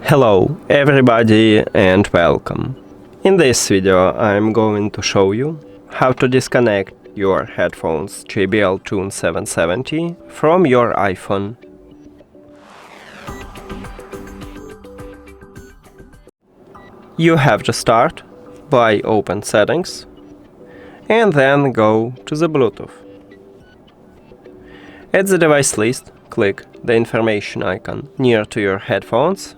Hello everybody and welcome. In this video I'm going to show you how to disconnect your headphones JBL TUNE 770 from your iPhone. You have to start by open settings and then go to the Bluetooth. At the device list, click the information icon near to your headphones.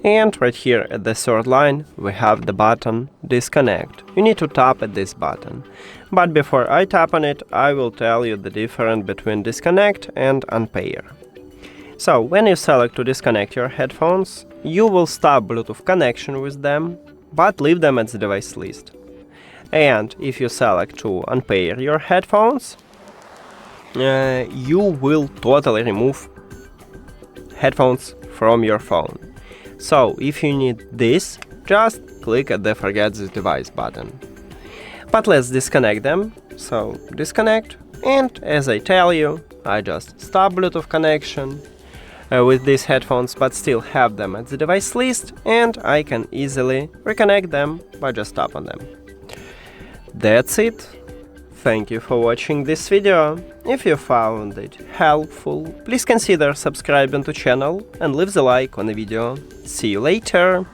And right here at the third line we have the button Disconnect. You need to tap at this button. But before I tap on it, I will tell you the difference between Disconnect and Unpair. So when you select to disconnect your headphones, you will stop Bluetooth connection with them, but leave them at the device list. And if you select to unpair your headphones, you will totally remove headphones from your phone. So if you need this, just click at the Forget this device button. But let's disconnect them. So disconnect, and as I tell you, I just stop Bluetooth connection with these headphones, but still have them at the device list, and I can easily reconnect them by just tap on them. That's it. Thank you for watching this video. If you found it helpful, please consider subscribing to channel and leave the like on the video. See you later!